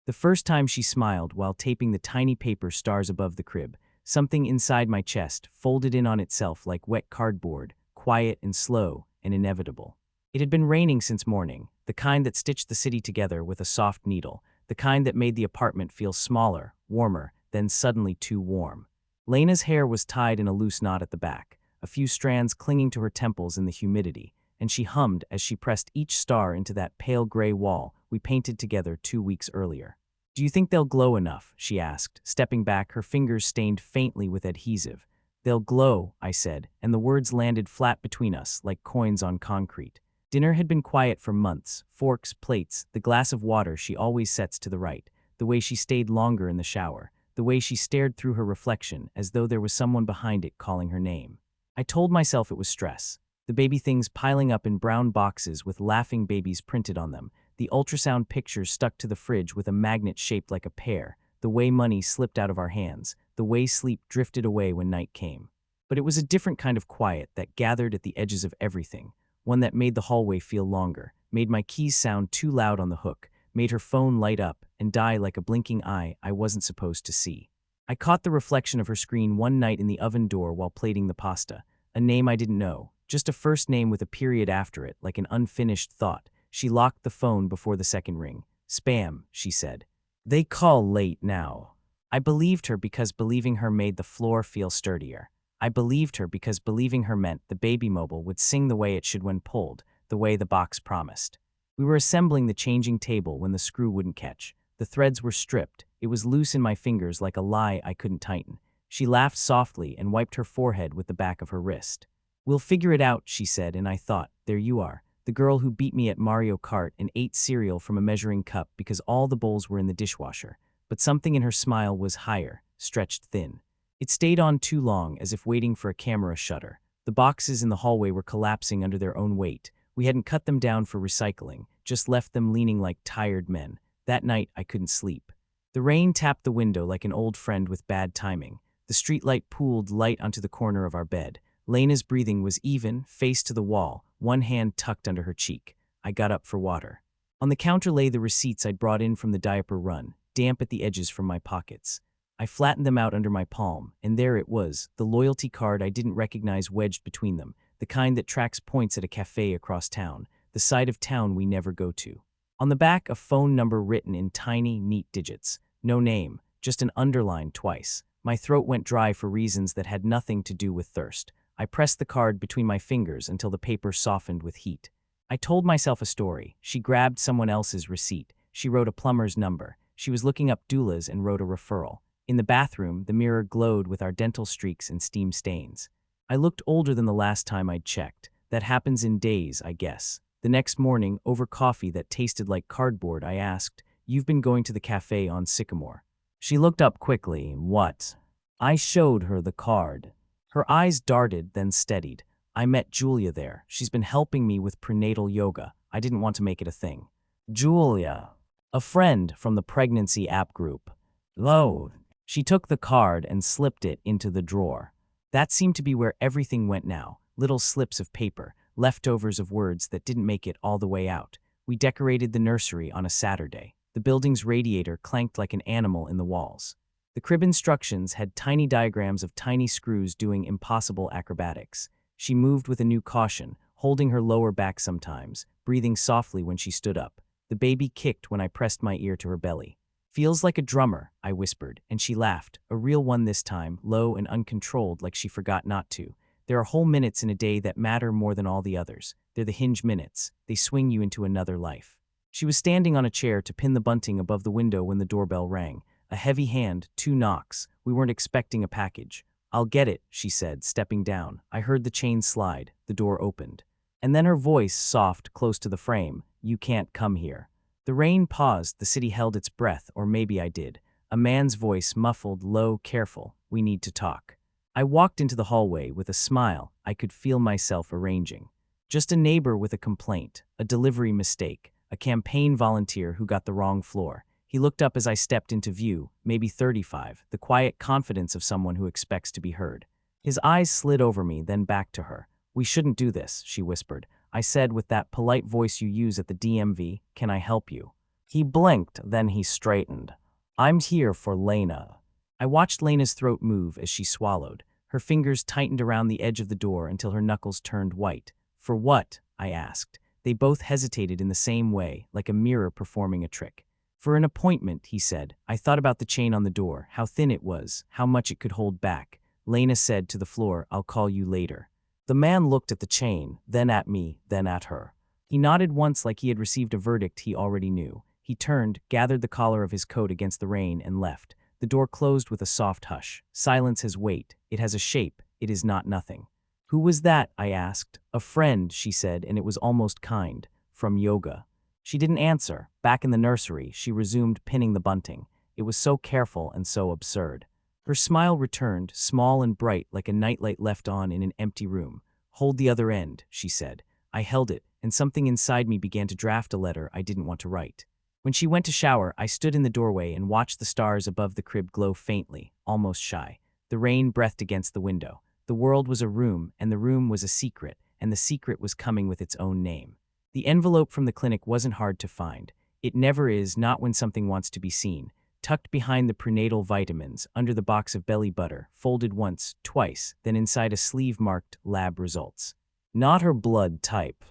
The first time she smiled while taping the tiny paper stars above the crib, something inside my chest folded in on itself like wet cardboard, quiet and slow and inevitable. It had been raining since morning, the kind that stitched the city together with a soft needle, the kind that made the apartment feel smaller, warmer, then suddenly too warm. Lena's hair was tied in a loose knot at the back, a few strands clinging to her temples in the humidity, and she hummed as she pressed each star into that pale gray wall we painted together 2 weeks earlier. "Do you think they'll glow enough?" she asked, stepping back, her fingers stained faintly with adhesive. "They'll glow," I said, and the words landed flat between us like coins on concrete. Dinner had been quiet for months, forks, plates, the glass of water she always sets to the right, the way she stayed longer in the shower, the way she stared through her reflection as though there was someone behind it calling her name. I told myself it was stress. The baby things piling up in brown boxes with laughing babies printed on them, the ultrasound pictures stuck to the fridge with a magnet shaped like a pear, the way money slipped out of our hands, the way sleep drifted away when night came. But it was a different kind of quiet that gathered at the edges of everything, one that made the hallway feel longer, made my keys sound too loud on the hook, made her phone light up and die like a blinking eye I wasn't supposed to see. I caught the reflection of her screen one night in the oven door while plating the pasta, a name I didn't know, just a first name with a period after it, like an unfinished thought. She locked the phone before the second ring. "Spam," she said. "They call late now." I believed her because believing her made the floor feel sturdier. I believed her because believing her meant the baby mobile would sing the way it should when pulled, the way the box promised. We were assembling the changing table when the screw wouldn't catch. The threads were stripped. It was loose in my fingers like a lie I couldn't tighten. She laughed softly and wiped her forehead with the back of her wrist. "We'll figure it out," she said, and I thought, there you are, the girl who beat me at Mario Kart and ate cereal from a measuring cup because all the bowls were in the dishwasher. But something in her smile was higher, stretched thin. It stayed on too long, as if waiting for a camera shutter. The boxes in the hallway were collapsing under their own weight. We hadn't cut them down for recycling, just left them leaning like tired men. That night, I couldn't sleep. The rain tapped the window like an old friend with bad timing. The streetlight pooled light onto the corner of our bed. Lena's breathing was even, face to the wall, one hand tucked under her cheek. I got up for water. On the counter lay the receipts I'd brought in from the diaper run, damp at the edges from my pockets. I flattened them out under my palm, and there it was, the loyalty card I didn't recognize wedged between them, the kind that tracks points at a cafe across town, the side of town we never go to. On the back, a phone number written in tiny, neat digits. No name, just an underline twice. My throat went dry for reasons that had nothing to do with thirst. I pressed the card between my fingers until the paper softened with heat. I told myself a story. She grabbed someone else's receipt. She wrote a plumber's number. She was looking up doulas and wrote a referral. In the bathroom, the mirror glowed with our dental streaks and steam stains. I looked older than the last time I'd checked. That happens in days, I guess. The next morning, over coffee that tasted like cardboard, I asked, "You've been going to the cafe on Sycamore?" She looked up quickly. "What?" I showed her the card. Her eyes darted, then steadied. "I met Julia there. She's been helping me with prenatal yoga. I didn't want to make it a thing." "Julia." "A friend from the pregnancy app group." "Oh." She took the card and slipped it into the drawer. That seemed to be where everything went now, little slips of paper, leftovers of words that didn't make it all the way out. We decorated the nursery on a Saturday. The building's radiator clanked like an animal in the walls. The crib instructions had tiny diagrams of tiny screws doing impossible acrobatics. She moved with a new caution, holding her lower back sometimes, breathing softly when she stood up. The baby kicked when I pressed my ear to her belly. "Feels like a drummer," I whispered, and she laughed, a real one this time, low and uncontrolled like she forgot not to. There are whole minutes in a day that matter more than all the others. They're the hinge minutes. They swing you into another life. She was standing on a chair to pin the bunting above the window when the doorbell rang. A heavy hand, 2 knocks. We weren't expecting a package. "I'll get it," she said, stepping down. I heard the chain slide. The door opened. And then her voice, soft, close to the frame. "You can't come here." The rain paused. The city held its breath, or maybe I did. A man's voice, muffled, low, careful. "We need to talk." I walked into the hallway with a smile I could feel myself arranging. Just a neighbor with a complaint, a delivery mistake, a campaign volunteer who got the wrong floor. He looked up as I stepped into view, maybe 35, the quiet confidence of someone who expects to be heard. His eyes slid over me, then back to her. "We shouldn't do this," she whispered. I said with that polite voice you use at the DMV, "Can I help you?" He blinked, then he straightened. I'm here for Lena. I watched Lena's throat move as she swallowed. Her fingers tightened around the edge of the door until her knuckles turned white. For what? I asked. They both hesitated in the same way, like a mirror performing a trick. For an appointment, he said. I thought about the chain on the door, how thin it was, how much it could hold back. Lena said to the floor, I'll call you later. The man looked at the chain, then at me, then at her. He nodded once like he had received a verdict he already knew. He turned, gathered the collar of his coat against the rain, and left. The door closed with a soft hush. Silence has weight. It has a shape. It is not nothing. Who was that? I asked. A friend, she said, and it was almost kind. From yoga. She didn't answer. Back in the nursery, she resumed pinning the bunting. It was so careful and so absurd. Her smile returned, small and bright like a nightlight left on in an empty room. Hold the other end, she said. I held it, and something inside me began to draft a letter I didn't want to write. When she went to shower, I stood in the doorway and watched the stars above the crib glow faintly, almost shy. The rain breathed against the window. The world was a room, and the room was a secret, and the secret was coming with its own name. The envelope from the clinic wasn't hard to find. It never is, not when something wants to be seen. Tucked behind the prenatal vitamins, under the box of belly butter, folded once, twice, then inside a sleeve marked lab results. Not her blood type.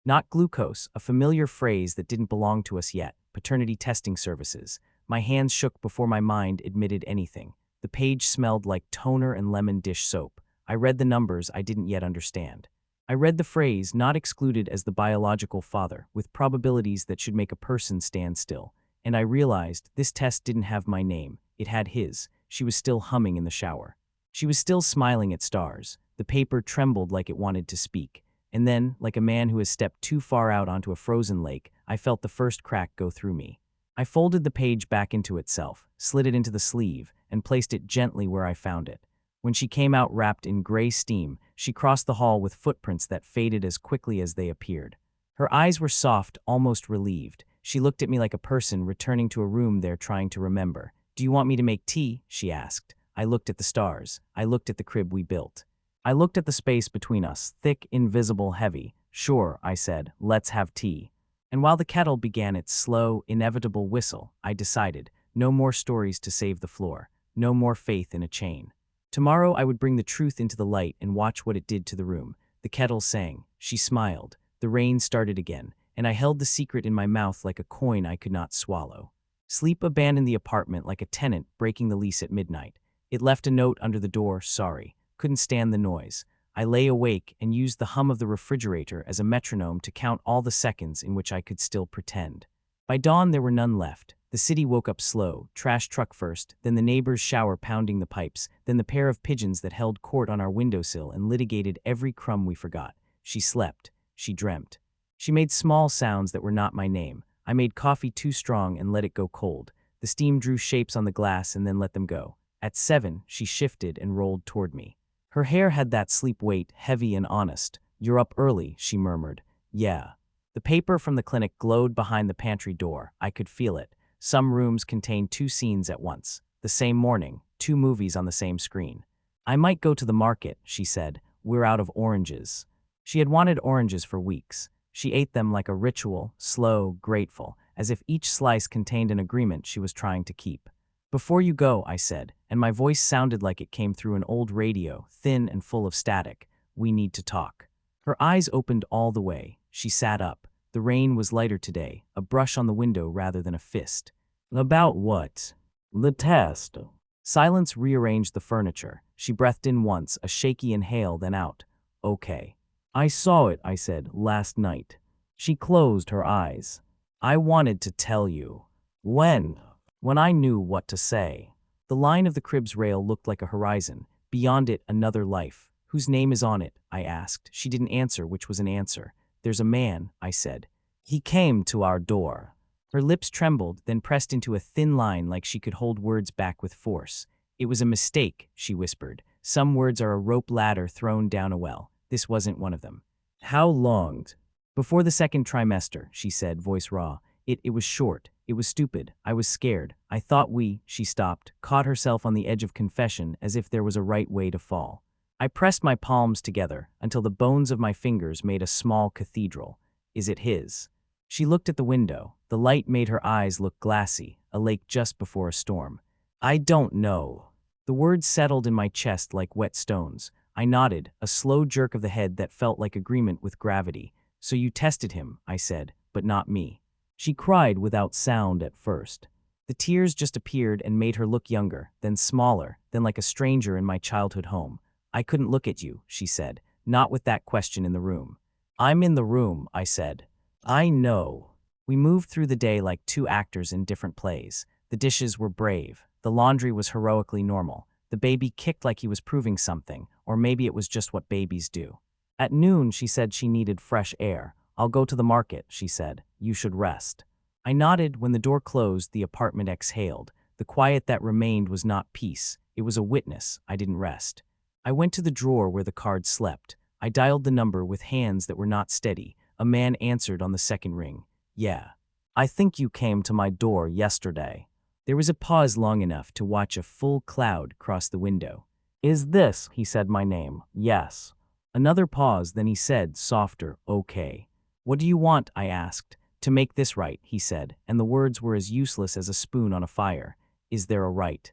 Not glucose, a familiar phrase that didn't belong to us yet. Paternity testing services. My hands shook before my mind admitted anything. The page smelled like toner and lemon dish soap. I read the numbers I didn't yet understand. I read the phrase, not excluded as the biological father, with probabilities that should make a person stand still. And I realized this test didn't have my name. It had his. She was still humming in the shower. She was still smiling at stars. The paper trembled like it wanted to speak. And then, like a man who has stepped too far out onto a frozen lake, I felt the first crack go through me. I folded the page back into itself, slid it into the sleeve, and placed it gently where I found it. When she came out wrapped in gray steam, she crossed the hall with footprints that faded as quickly as they appeared. Her eyes were soft, almost relieved. She looked at me like a person returning to a room they're trying to remember. Do you want me to make tea? She asked. I looked at the stars. I looked at the crib we built. I looked at the space between us, thick, invisible, heavy. Sure, I said, let's have tea. And while the kettle began its slow, inevitable whistle, I decided, no more stories to save the floor, no more faith in a chain. Tomorrow I would bring the truth into the light and watch what it did to the room. The kettle sang. She smiled. The rain started again, and I held the secret in my mouth like a coin I could not swallow. Sleep abandoned the apartment like a tenant breaking the lease at midnight. It left a note under the door, sorry. Couldn't stand the noise. I lay awake and used the hum of the refrigerator as a metronome to count all the seconds in which I could still pretend. By dawn there were none left. The city woke up slow, trash truck first, then the neighbor's shower pounding the pipes, then the pair of pigeons that held court on our windowsill and litigated every crumb we forgot. She slept. She dreamt. She made small sounds that were not my name. I made coffee too strong and let it go cold. The steam drew shapes on the glass and then let them go. At 7, she shifted and rolled toward me. Her hair had that sleep weight, heavy and honest. You're up early, she murmured. Yeah. The paper from the clinic glowed behind the pantry door. I could feel it. Some rooms contained 2 scenes at once. The same morning, 2 movies on the same screen. I might go to the market, she said. We're out of oranges. She had wanted oranges for weeks. She ate them like a ritual, slow, grateful, as if each slice contained an agreement she was trying to keep. Before you go, I said, and my voice sounded like it came through an old radio, thin and full of static. We need to talk. Her eyes opened all the way. She sat up. The rain was lighter today, a brush on the window rather than a fist. About what? The test. Silence rearranged the furniture. She breathed in once, a shaky inhale, then out. Okay. I saw it, I said, last night. She closed her eyes. I wanted to tell you. When? When I knew what to say. The line of the crib's rail looked like a horizon. Beyond it, another life. Whose name is on it? I asked. She didn't answer, which was an answer. There's a man, I said. He came to our door. Her lips trembled, then pressed into a thin line like she could hold words back with force. It was a mistake, she whispered. Some words are a rope ladder thrown down a well. This wasn't one of them. How long? Before the 2nd trimester, she said, voice raw. It was short. It was stupid. I was scared. I thought she stopped, caught herself on the edge of confession as if there was a right way to fall. I pressed my palms together until the bones of my fingers made a small cathedral. Is it his? She looked at the window. The light made her eyes look glassy, a lake just before a storm. I don't know. The words settled in my chest like wet stones. I nodded, a slow jerk of the head that felt like agreement with gravity. So you tested him, I said, but not me. She cried without sound at first. The tears just appeared and made her look younger, then smaller, then like a stranger in my childhood home. I couldn't look at you, she said, not with that question in the room. I'm in the room, I said. I know. We moved through the day like two actors in different plays. The dishes were brave. The laundry was heroically normal. The baby kicked like he was proving something, or maybe it was just what babies do. At noon, she said she needed fresh air. I'll go to the market, she said. You should rest. I nodded. When the door closed, the apartment exhaled. The quiet that remained was not peace. It was a witness. I didn't rest. I went to the drawer where the card slept. I dialed the number with hands that were not steady. A man answered on the second ring. Yeah. I think you came to my door yesterday. There was a pause long enough to watch a full cloud cross the window. Is this, he said, my name? Yes. Another pause, then he said, softer, okay. What do you want? I asked. To make this right, he said, and the words were as useless as a spoon on a fire. Is there a right?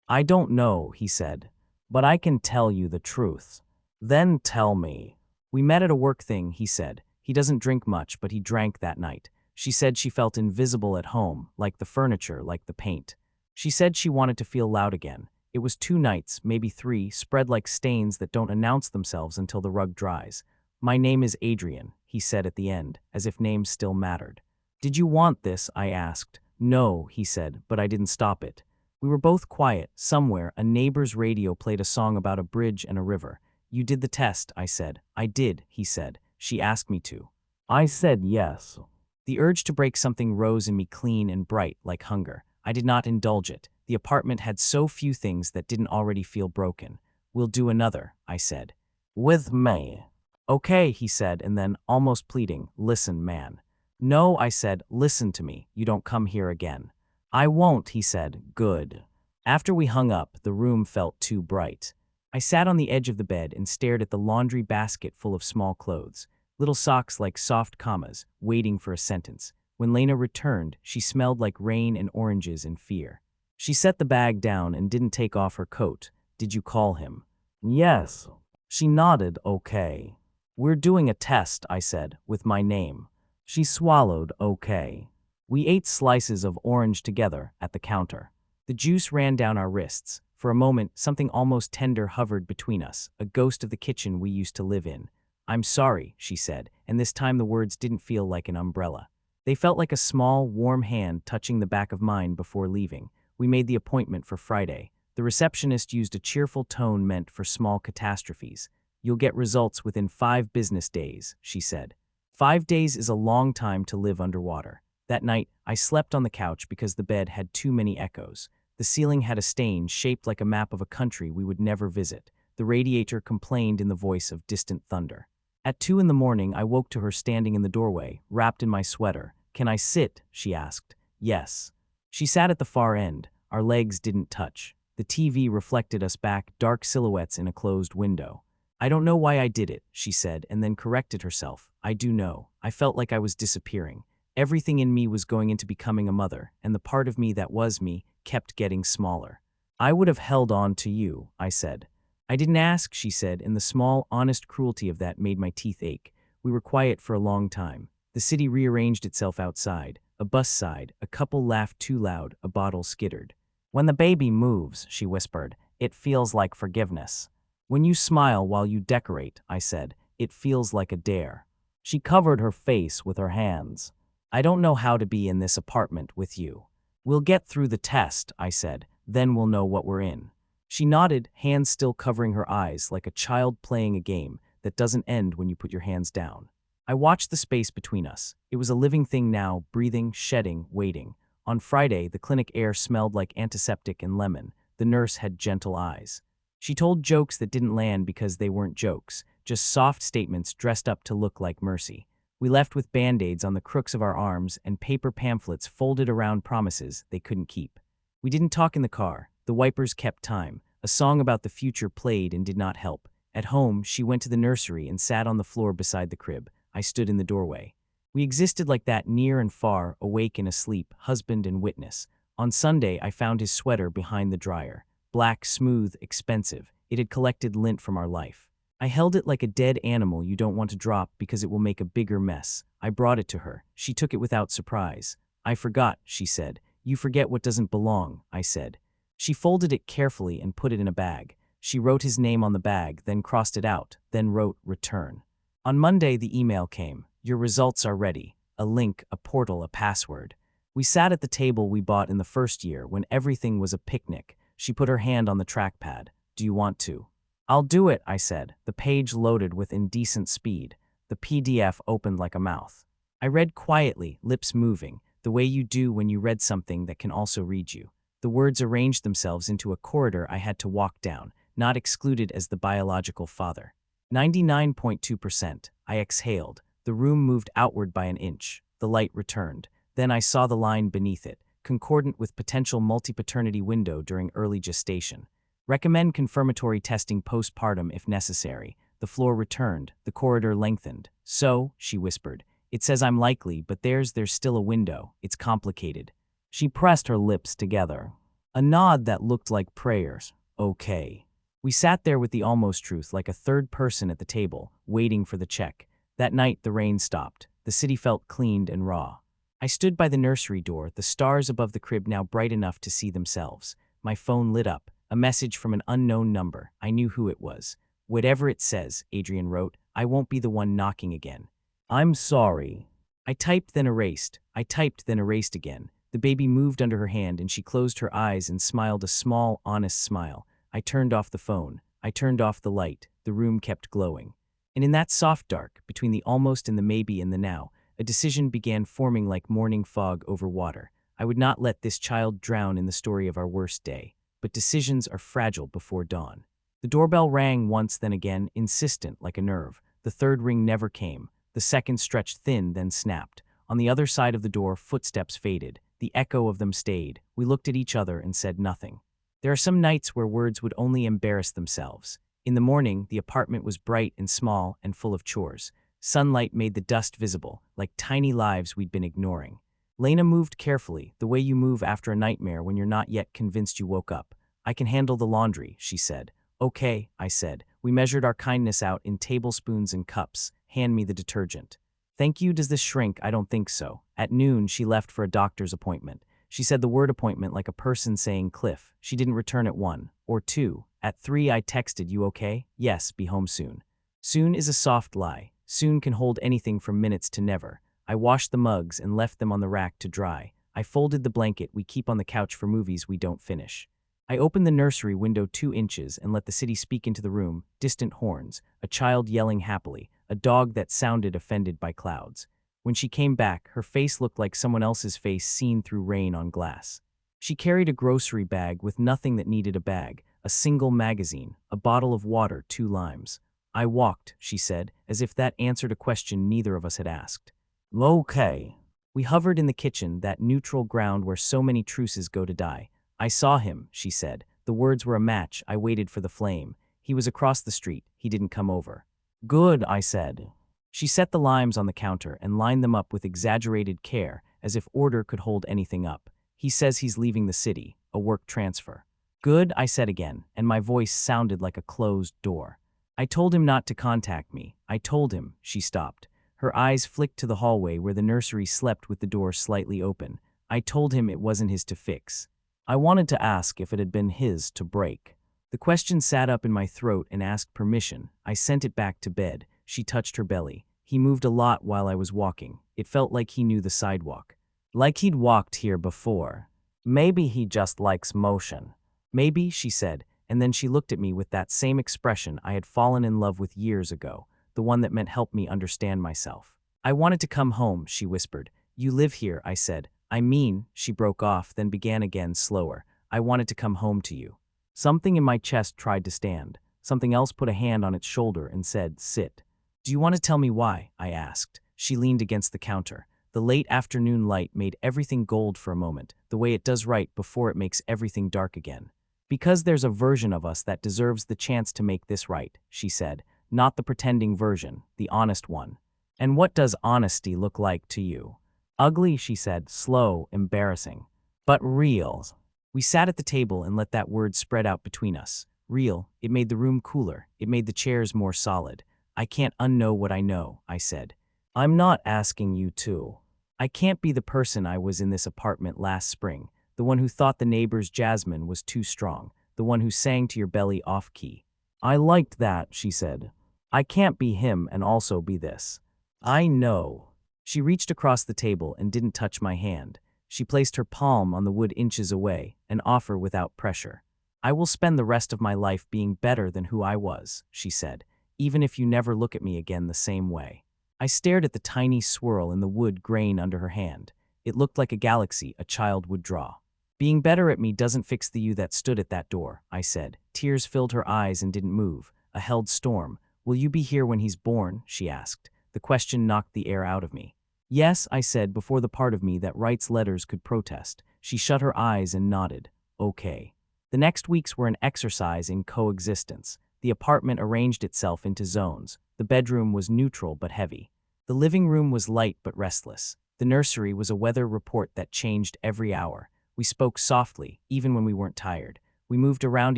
I don't know, he said, but I can tell you the truth. Then tell me. We met at a work thing, he said. He doesn't drink much, but he drank that night. She said she felt invisible at home, like the furniture, like the paint. She said she wanted to feel loud again. It was 2 nights, maybe 3, spread like stains that don't announce themselves until the rug dries. My name is Adrian, he said at the end, as if names still mattered. Did you want this? I asked. No, he said, but I didn't stop it. We were both quiet. Somewhere, a neighbor's radio played a song about a bridge and a river. You did the test, I said. I did, he said. She asked me to. I said yes. The urge to break something rose in me clean and bright, like hunger. I did not indulge it. The apartment had so few things that didn't already feel broken. We'll do another, I said. With me. Okay, he said, and then, almost pleading, listen, man. No, I said, listen to me. You don't come here again. I won't, he said. Good. After we hung up, the room felt too bright. I sat on the edge of the bed and stared at the laundry basket full of small clothes, little socks like soft commas, waiting for a sentence. When Lena returned, she smelled like rain and oranges and fear. She set the bag down and didn't take off her coat. Did you call him? Yes. She nodded, okay. We're doing a test, I said, with my name. She swallowed, okay. We ate slices of orange together at the counter. The juice ran down our wrists. For a moment, something almost tender hovered between us, a ghost of the kitchen we used to live in. I'm sorry, she said, and this time the words didn't feel like an umbrella. They felt like a small, warm hand touching the back of mine before leaving. We made the appointment for Friday. The receptionist used a cheerful tone meant for small catastrophes. You'll get results within 5 business days, she said. 5 days is a long time to live underwater. That night, I slept on the couch because the bed had too many echoes. The ceiling had a stain shaped like a map of a country we would never visit. The radiator complained in the voice of distant thunder. At 2 in the morning, I woke to her standing in the doorway, wrapped in my sweater. Can I sit? She asked. Yes. She sat at the far end. Our legs didn't touch. The TV reflected us back, dark silhouettes in a closed window. I don't know why I did it, she said, and then corrected herself. I do know. I felt like I was disappearing. Everything in me was going into becoming a mother, and the part of me that was me kept getting smaller. I would have held on to you, I said. I didn't ask, she said, and the small, honest cruelty of that made my teeth ache. We were quiet for a long time. The city rearranged itself outside. A bus sighed, a couple laughed too loud, a bottle skittered. When the baby moves, she whispered, it feels like forgiveness. When you smile while you decorate, I said, it feels like a dare. She covered her face with her hands. I don't know how to be in this apartment with you. We'll get through the test, I said, then we'll know what we're in. She nodded, hands still covering her eyes like a child playing a game that doesn't end when you put your hands down. I watched the space between us. It was a living thing now, breathing, shedding, waiting. On Friday, the clinic air smelled like antiseptic and lemon. The nurse had gentle eyes. She told jokes that didn't land because they weren't jokes, just soft statements dressed up to look like mercy. We left with band-aids on the crooks of our arms and paper pamphlets folded around promises they couldn't keep. We didn't talk in the car. The wipers kept time. A song about the future played and did not help. At home, she went to the nursery and sat on the floor beside the crib. I stood in the doorway. We existed like that, near and far, awake and asleep, husband and witness. On Sunday, I found his sweater behind the dryer. Black, smooth, expensive. It had collected lint from our life. I held it like a dead animal you don't want to drop because it will make a bigger mess. I brought it to her. She took it without surprise. I forgot, she said. You forget what doesn't belong, I said. She folded it carefully and put it in a bag. She wrote his name on the bag, then crossed it out, then wrote return. On Monday, the email came. Your results are ready. A link, a portal, a password. We sat at the table we bought in the first year when everything was a picnic. She put her hand on the trackpad. Do you want to? I'll do it, I said. The page loaded with indecent speed. The PDF opened like a mouth. I read quietly, lips moving, the way you do when you read something that can also read you. The words arranged themselves into a corridor I had to walk down, not excluded as the biological father. 99.2%. I exhaled. The room moved outward by an inch. The light returned. Then I saw the line beneath it, concordant with potential multi-paternity window during early gestation. Recommend confirmatory testing postpartum if necessary. The floor returned. The corridor lengthened. So, she whispered, it says I'm likely, but there's still a window. It's complicated. She pressed her lips together. A nod that looked like prayers. Okay. We sat there with the almost truth like a third person at the table, waiting for the check. That night, the rain stopped. The city felt cleaned and raw. I stood by the nursery door, the stars above the crib now bright enough to see themselves. My phone lit up. A message from an unknown number. I knew who it was. Whatever it says, Adrian wrote, I won't be the one knocking again. I'm sorry. I typed, then erased. I typed, then erased again. The baby moved under her hand and she closed her eyes and smiled a small, honest smile. I turned off the phone. I turned off the light. The room kept glowing. And in that soft dark, between the almost and the maybe and the now, a decision began forming like morning fog over water. I would not let this child drown in the story of our worst day. But decisions are fragile before dawn. The doorbell rang once, then again, insistent like a nerve. The third ring never came. The second stretched thin, then snapped. On the other side of the door, footsteps faded. The echo of them stayed. We looked at each other and said nothing. There are some nights where words would only embarrass themselves. In the morning, the apartment was bright and small and full of chores. Sunlight made the dust visible, like tiny lives we'd been ignoring. Lena moved carefully, the way you move after a nightmare when you're not yet convinced you woke up. I can handle the laundry, she said. Okay, I said. We measured our kindness out in tablespoons and cups. Hand me the detergent. Thank you. Does this shrink? I don't think so. At noon, she left for a doctor's appointment. She said the word appointment like a person saying Cliff. She didn't return at 1 or 2. At 3, I texted, you okay? Yes, be home soon. Soon is a soft lie. Soon can hold anything from minutes to never. I washed the mugs and left them on the rack to dry. I folded the blanket we keep on the couch for movies we don't finish. I opened the nursery window 2 inches and let the city speak into the room, distant horns, a child yelling happily, a dog that sounded offended by clouds. When she came back, her face looked like someone else's face seen through rain on glass. She carried a grocery bag with nothing that needed a bag, a single magazine, a bottle of water, 2 limes. I walked, she said, as if that answered a question neither of us had asked. Okay. We hovered in the kitchen, that neutral ground where so many truces go to die. I saw him, she said. The words were a match. I waited for the flame. He was across the street. He didn't come over. Good, I said. She set the limes on the counter and lined them up with exaggerated care, as if order could hold anything up. He says he's leaving the city, a work transfer. Good, I said again, and my voice sounded like a closed door. I told him not to contact me. I told him, she stopped. Her eyes flicked to the hallway where the nursery slept with the door slightly open. I told him it wasn't his to fix. I wanted to ask if it had been his to break. The question sat up in my throat and asked permission. I sent it back to bed. She touched her belly. He moved a lot while I was walking. It felt like he knew the sidewalk. Like he'd walked here before. Maybe he just likes motion. Maybe, she said, and then she looked at me with that same expression I had fallen in love with years ago. The one that meant help me understand myself. I wanted to come home, she whispered. You live here, I said. I mean, she broke off, then began again, slower. I wanted to come home to you. Something in my chest tried to stand. Something else put a hand on its shoulder and said, sit. Do you want to tell me why? I asked. She leaned against the counter. The late afternoon light made everything gold for a moment, the way it does right before it makes everything dark again. Because there's a version of us that deserves the chance to make this right, she said. Not the pretending version, the honest one. And what does honesty look like to you? Ugly, she said, slow, embarrassing. But real. We sat at the table and let that word spread out between us. Real, it made the room cooler, it made the chairs more solid. I can't unknow what I know, I said. I'm not asking you to. I can't be the person I was in this apartment last spring, the one who thought the neighbor's jasmine was too strong, the one who sang to your belly off-key. I liked that, she said. I can't be him and also be this. I know. She reached across the table and didn't touch my hand. She placed her palm on the wood inches away, an offer without pressure. I will spend the rest of my life being better than who I was, she said, even if you never look at me again the same way. I stared at the tiny swirl in the wood grain under her hand. It looked like a galaxy a child would draw. Being better at me doesn't fix the you that stood at that door, I said. Tears filled her eyes and didn't move, a held storm. Will you be here when he's born? She asked. The question knocked the air out of me. Yes, I said before the part of me that writes letters could protest. She shut her eyes and nodded. Okay. The next weeks were an exercise in coexistence. The apartment arranged itself into zones. The bedroom was neutral but heavy. The living room was light but restless. The nursery was a weather report that changed every hour. We spoke softly, even when we weren't tired. We moved around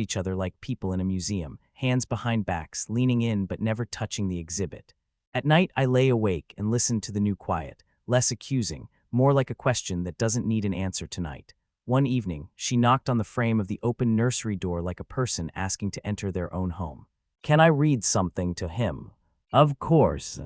each other like people in a museum, hands behind backs, leaning in but never touching the exhibit. At night, I lay awake and listened to the new quiet, less accusing, more like a question that doesn't need an answer tonight. One evening, she knocked on the frame of the open nursery door like a person asking to enter their own home. Can I read something to him? Of course.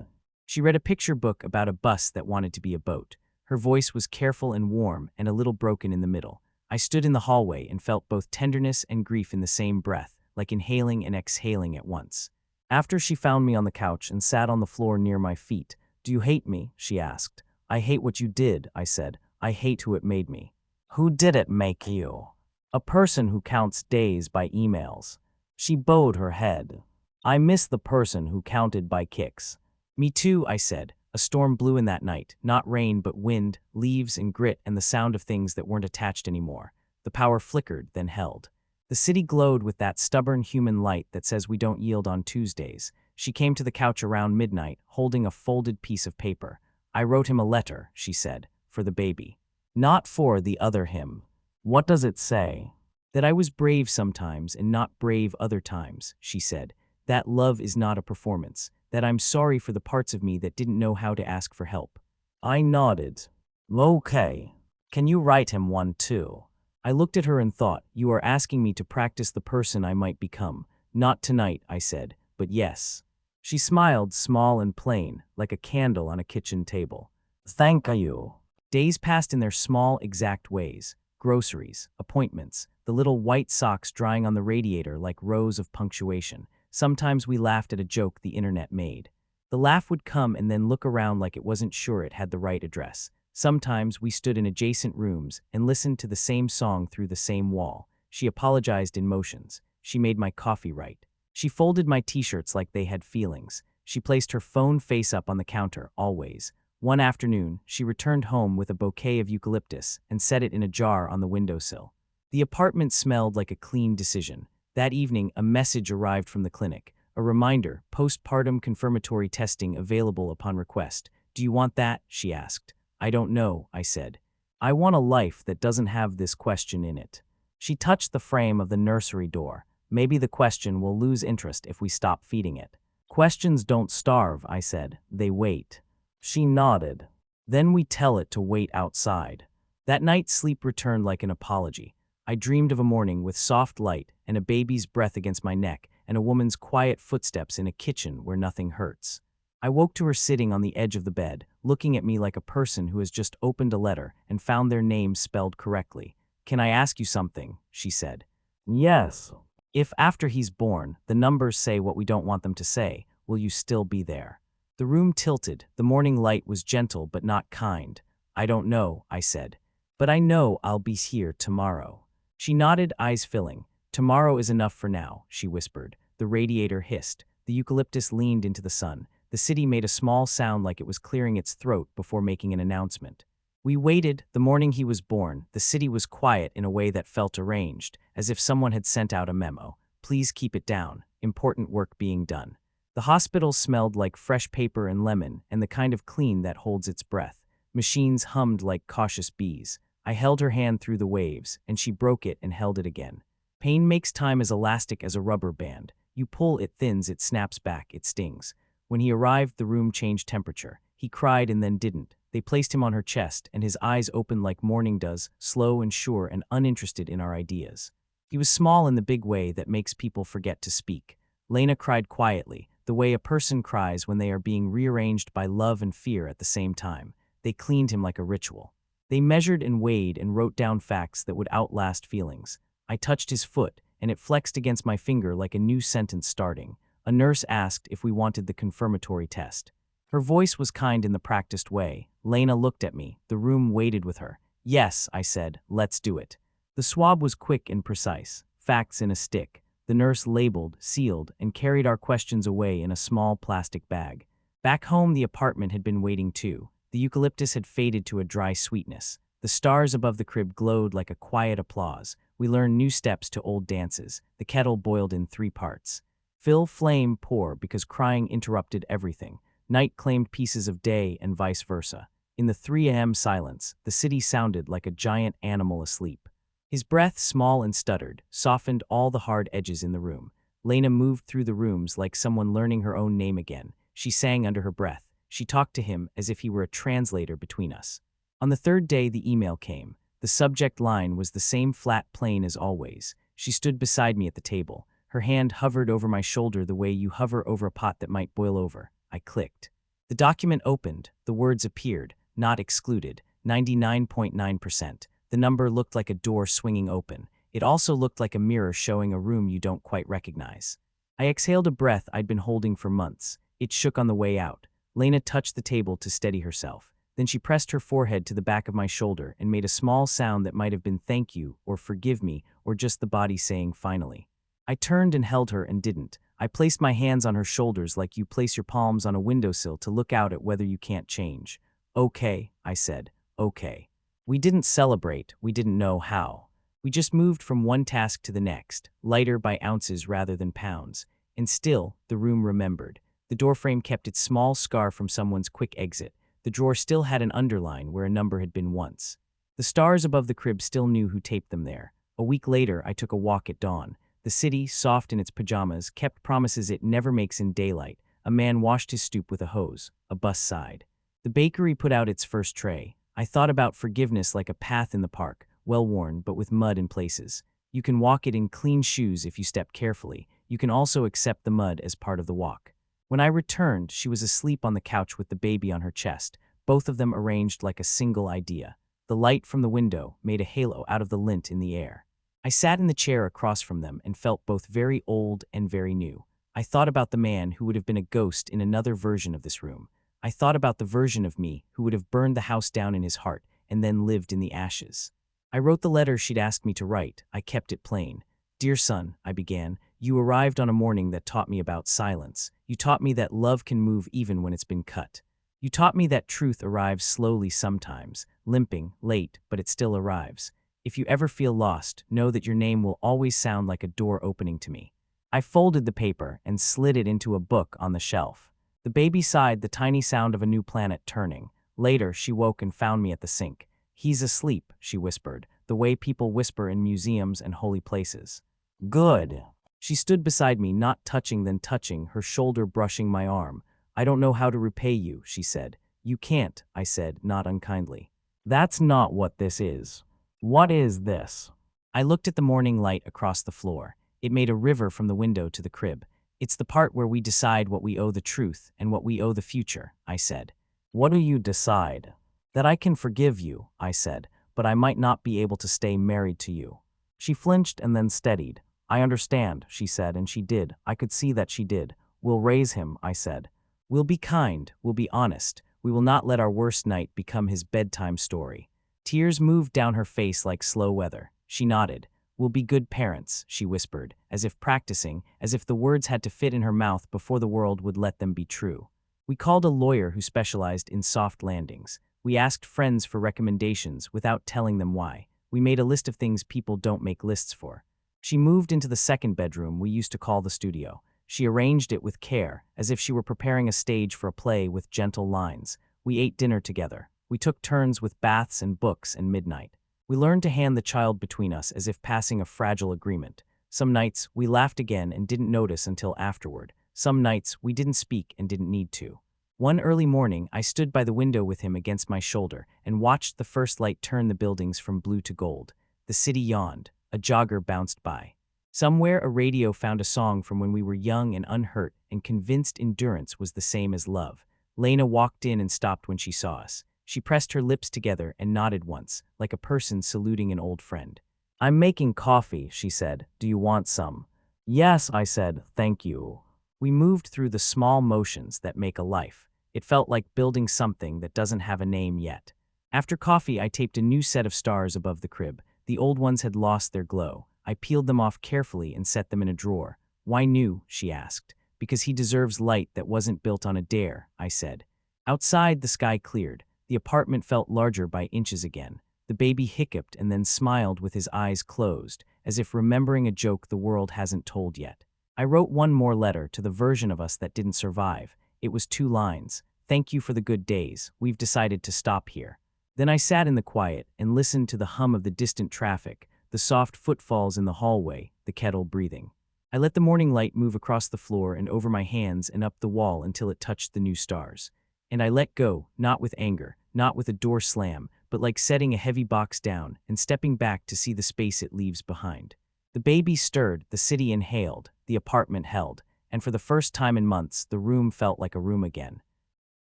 She read a picture book about a bus that wanted to be a boat. Her voice was careful and warm and a little broken in the middle. I stood in the hallway and felt both tenderness and grief in the same breath, like inhaling and exhaling at once. After she found me on the couch and sat on the floor near my feet, "Do you hate me?" she asked. "I hate what you did," I said. "I hate who it made me." "Who did it make you?" "A person who counts days by emails." She bowed her head. "I miss the person who counted by kicks." "Me too," I said. A storm blew in that night, not rain but wind, leaves and grit and the sound of things that weren't attached anymore. The power flickered, then held. The city glowed with that stubborn human light that says we don't yield on Tuesdays. She came to the couch around midnight, holding a folded piece of paper. "I wrote him a letter," she said, "for the baby. Not for the other him." "What does it say?" "That I was brave sometimes and not brave other times," she said. "That love is not a performance. That I'm sorry for the parts of me that didn't know how to ask for help." I nodded. "Okay. Can you write him one too?" I looked at her and thought, you are asking me to practice the person I might become. "Not tonight," I said, "but yes." She smiled, small and plain, like a candle on a kitchen table. "Thank you." Days passed in their small, exact ways. Groceries, appointments, the little white socks drying on the radiator like rows of punctuation. Sometimes we laughed at a joke the internet made. The laugh would come and then look around like it wasn't sure it had the right address. Sometimes we stood in adjacent rooms and listened to the same song through the same wall. She apologized in motions. She made my coffee right. She folded my t-shirts like they had feelings. She placed her phone face up on the counter, always. One afternoon, she returned home with a bouquet of eucalyptus and set it in a jar on the windowsill. The apartment smelled like a clean decision. That evening, a message arrived from the clinic. A reminder, postpartum confirmatory testing available upon request. "Do you want that?" she asked. "I don't know," I said. "I want a life that doesn't have this question in it." She touched the frame of the nursery door. "Maybe the question will lose interest if we stop feeding it." "Questions don't starve," I said. "They wait." She nodded. "Then we tell it to wait outside." That night, sleep returned like an apology. I dreamed of a morning with soft light and a baby's breath against my neck and a woman's quiet footsteps in a kitchen where nothing hurts. I woke to her sitting on the edge of the bed, looking at me like a person who has just opened a letter and found their name spelled correctly. "Can I ask you something?" she said. "Yes." "If after he's born, the numbers say what we don't want them to say, will you still be there?" The room tilted. The morning light was gentle but not kind. "I don't know," I said. "But I know I'll be here tomorrow." She nodded, eyes filling. "Tomorrow is enough for now," she whispered. The radiator hissed. The eucalyptus leaned into the sun. The city made a small sound like it was clearing its throat before making an announcement. We waited. The morning he was born, the city was quiet in a way that felt arranged, as if someone had sent out a memo. "Please keep it down. Important work being done." The The hospital smelled like fresh paper and lemon, and the kind of clean that holds its breath. Machines hummed like cautious bees. I held her hand through the waves, and she broke it and held it again. Pain makes time as elastic as a rubber band. You pull, it thins, it snaps back, it stings. When he arrived, the room changed temperature. He cried and then didn't. They placed him on her chest, and his eyes opened like morning does, slow and sure and uninterested in our ideas. He was small in the big way that makes people forget to speak. Lena cried quietly, the way a person cries when they are being rearranged by love and fear at the same time. They cleaned him like a ritual. They measured and weighed and wrote down facts that would outlast feelings. I touched his foot, and it flexed against my finger like a new sentence starting. A nurse asked if we wanted the confirmatory test. Her voice was kind in the practiced way. Lena looked at me. The room waited with her. Yes, I said, let's do it. The swab was quick and precise. Facts in a stick. The nurse labeled, sealed, and carried our questions away in a small plastic bag. Back home, the apartment had been waiting too. The eucalyptus had faded to a dry sweetness. The stars above the crib glowed like a quiet applause. We learned new steps to old dances. The kettle boiled in 3 parts. Fill, flame, pour, because crying interrupted everything. Night claimed pieces of day and vice versa. In the 3 a.m. silence, the city sounded like a giant animal asleep. His breath, small and stuttered, softened all the hard edges in the room. Lena moved through the rooms like someone learning her own name again. She sang under her breath. She talked to him as if he were a translator between us. On the 3rd day, the email came. The subject line was the same flat plane as always. She stood beside me at the table. Her hand hovered over my shoulder the way you hover over a pot that might boil over. I clicked. The document opened. The words appeared. Not excluded. 99.9%. The number looked like a door swinging open. It also looked like a mirror showing a room you don't quite recognize. I exhaled a breath I'd been holding for months. It shook on the way out. Lena touched the table to steady herself. Then she pressed her forehead to the back of my shoulder and made a small sound that might have been thank you or forgive me or just the body saying finally. I turned and held her and didn't. I placed my hands on her shoulders like you place your palms on a windowsill to look out at weather you can't change. Okay, I said. Okay. We didn't celebrate. We didn't know how. We just moved from one task to the next, lighter by ounces rather than pounds. And still, the room remembered. The doorframe kept its small scar from someone's quick exit. The drawer still had an underline where a number had been once. The stars above the crib still knew who taped them there. A week later, I took a walk at dawn. The city, soft in its pajamas, kept promises it never makes in daylight. A man washed his stoop with a hose. A bus sighed. The bakery put out its first tray. I thought about forgiveness like a path in the park, well-worn but with mud in places. You can walk it in clean shoes if you step carefully. You can also accept the mud as part of the walk. When I returned, she was asleep on the couch with the baby on her chest, both of them arranged like a single idea. The light from the window made a halo out of the lint in the air. I sat in the chair across from them and felt both very old and very new. I thought about the man who would have been a ghost in another version of this room. I thought about the version of me who would have burned the house down in his heart and then lived in the ashes. I wrote the letter she'd asked me to write. I kept it plain. Dear son, I began, you arrived on a morning that taught me about silence. You taught me that love can move even when it's been cut. You taught me that truth arrives slowly sometimes, limping, late, but it still arrives. If you ever feel lost, know that your name will always sound like a door opening to me. I folded the paper and slid it into a book on the shelf. The baby sighed, the tiny sound of a new planet turning. Later, she woke and found me at the sink. He's asleep, she whispered, the way people whisper in museums and holy places. Good. She stood beside me, not touching then touching, her shoulder brushing my arm. I don't know how to repay you, she said. You can't, I said, not unkindly. That's not what this is. What is this? I looked at the morning light across the floor. It made a river from the window to the crib. It's the part where we decide what we owe the truth and what we owe the future, I said. What do you decide? That I can forgive you, I said, but I might not be able to stay married to you. She flinched and then steadied. I understand, she said, and she did. I could see that she did. We'll raise him, I said. We'll be kind, we'll be honest. We will not let our worst night become his bedtime story. Tears moved down her face like slow weather. She nodded. We'll be good parents, she whispered, as if practicing, as if the words had to fit in her mouth before the world would let them be true. We called a lawyer who specialized in soft landings. We asked friends for recommendations without telling them why. We made a list of things people don't make lists for. She moved into the second bedroom we used to call the studio. She arranged it with care, as if she were preparing a stage for a play with gentle lines. We ate dinner together. We took turns with baths and books and midnight. We learned to hand the child between us as if passing a fragile agreement. Some nights, we laughed again and didn't notice until afterward. Some nights, we didn't speak and didn't need to. One early morning, I stood by the window with him against my shoulder and watched the first light turn the buildings from blue to gold. The city yawned. A jogger bounced by. Somewhere a radio found a song from when we were young and unhurt and convinced endurance was the same as love. Lena walked in and stopped when she saw us. She pressed her lips together and nodded once, like a person saluting an old friend. "I'm making coffee," she said. "Do you want some?" "Yes," I said, "thank you." We moved through the small motions that make a life. It felt like building something that doesn't have a name yet. After coffee, I taped a new set of stars above the crib. The old ones had lost their glow. I peeled them off carefully and set them in a drawer. "Why new?" she asked. "Because he deserves light that wasn't built on a dare," I said. Outside, the sky cleared. The apartment felt larger by inches again. The baby hiccuped and then smiled with his eyes closed, as if remembering a joke the world hasn't told yet. I wrote one more letter to the version of us that didn't survive. It was 2 lines. "Thank you for the good days. We've decided to stop here." Then I sat in the quiet and listened to the hum of the distant traffic, the soft footfalls in the hallway, the kettle breathing. I let the morning light move across the floor and over my hands and up the wall until it touched the new stars. And I let go, not with anger, not with a door slam, but like setting a heavy box down and stepping back to see the space it leaves behind. The baby stirred, the city inhaled, the apartment held, and for the first time in months, the room felt like a room again.